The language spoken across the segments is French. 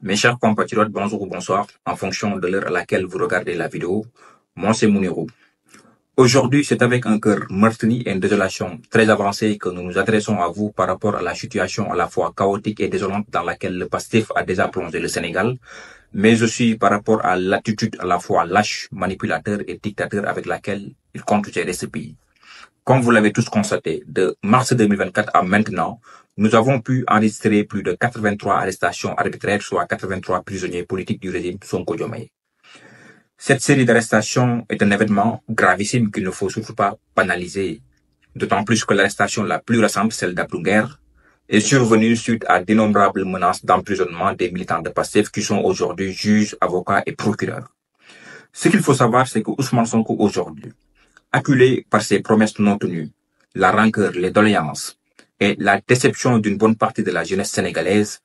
Mes chers compatriotes, bonjour ou bonsoir, en fonction de l'heure à laquelle vous regardez la vidéo. Moi, c'est Mounirou. Aujourd'hui, c'est avec un cœur meurtri et une désolation très avancée que nous nous adressons à vous par rapport à la situation à la fois chaotique et désolante dans laquelle le PASTEF a déjà plongé le Sénégal, mais aussi par rapport à l'attitude à la fois lâche, manipulateur et dictateur avec laquelle il compte gérer ce pays. Comme vous l'avez tous constaté, de mars 2024 à maintenant, nous avons pu enregistrer plus de 83 arrestations arbitraires, soit 83 prisonniers politiques du régime Sonko Diomaye. Cette série d'arrestations est un événement gravissime qu'il ne faut surtout pas banaliser, d'autant plus que l'arrestation la plus récente, celle d'Abdou Nguer, est survenue suite à d'innombrables menaces d'emprisonnement des militants de PASTEF qui sont aujourd'hui juges, avocats et procureurs. Ce qu'il faut savoir, c'est que Ousmane Sonko aujourd'hui, acculé par ses promesses non tenues, la rancœur, les doléances et la déception d'une bonne partie de la jeunesse sénégalaise,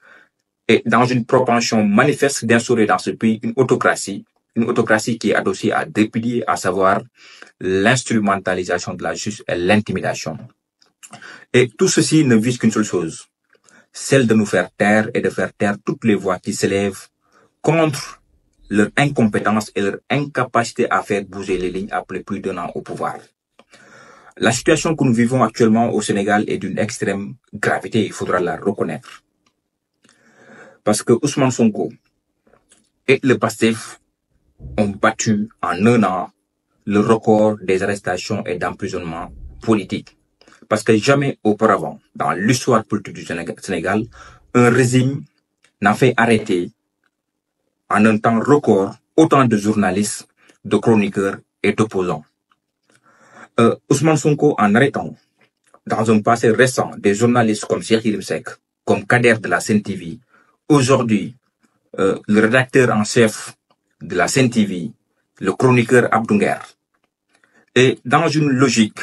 est dans une propension manifeste d'instaurer dans ce pays une autocratie qui est adossée à deux piliers, à savoir l'instrumentalisation de la justice et l'intimidation. Et tout ceci ne vise qu'une seule chose, celle de nous faire taire et de faire taire toutes les voix qui s'élèvent contre leur incompétence et leur incapacité à faire bouger les lignes après plus d'un an au pouvoir. La situation que nous vivons actuellement au Sénégal est d'une extrême gravité, il faudra la reconnaître. Parce que Ousmane Sonko et le PASTEF ont battu en un an le record des arrestations et d'emprisonnement politique. Parce que jamais auparavant, dans l'histoire politique du Sénégal, un régime n'a fait arrêter en un temps record autant de journalistes, de chroniqueurs et d'opposants. Ousmane Sonko, en arrêtant dans un passé récent des journalistes comme Cheikh Yérim Seck, comme Kader de la Sen-TV, aujourd'hui le rédacteur en chef de la Sen-TV, le chroniqueur Abdou Nguer, est dans une logique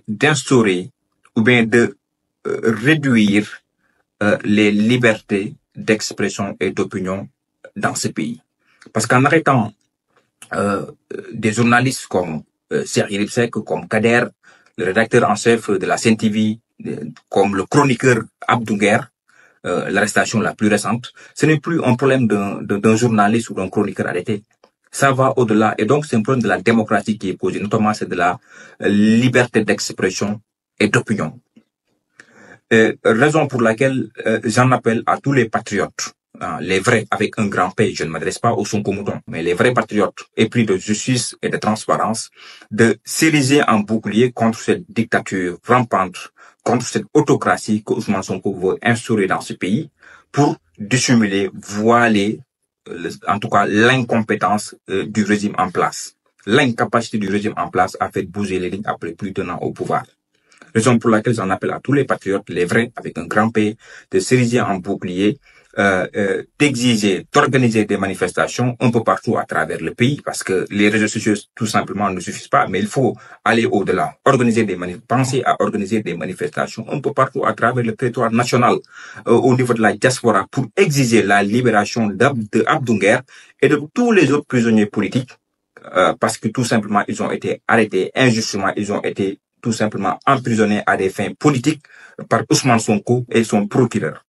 d'instaurer ou bien de réduire les libertés d'expression et d'opinion dans ce pays. Parce qu'en arrêtant des journalistes comme Cheikh Yérim Seck, comme Kader, le rédacteur en chef de la Sen-TV, comme le chroniqueur Abdou Nguer, l'arrestation la plus récente, ce n'est plus un problème d'un journaliste ou d'un chroniqueur arrêté. Ça va au-delà. Et donc, c'est un problème de la démocratie qui est posé. Notamment, c'est de la liberté d'expression et d'opinion. Raison pour laquelle j'en appelle à tous les patriotes, les vrais, avec un grand P, je ne m'adresse pas aux Sonko-moutons, mais les vrais patriotes épris de justice et de transparence, de s'ériger en bouclier contre cette dictature rampante, contre cette autocratie que Ousmane Sonko veut instaurer dans ce pays pour dissimuler, voiler, en tout cas l'incompétence du régime en place. L'incapacité du régime en place a fait bouger les lignes après plus d'un an au pouvoir. Raison pour laquelle j'en appelle à tous les patriotes, les vrais, avec un grand P, de s'ériger en bouclier, d'exiger, d'organiser des manifestations un peu partout à travers le pays, parce que les réseaux sociaux, tout simplement, ne suffisent pas, mais il faut aller au-delà, penser à organiser des manifestations un peu partout à travers le territoire national, au niveau de la diaspora, pour exiger la libération d'Abdou Nguer et de tous les autres prisonniers politiques, parce que tout simplement, ils ont été arrêtés injustement, ils ont été tout simplement emprisonnés à des fins politiques par Ousmane Sonko et son procureur.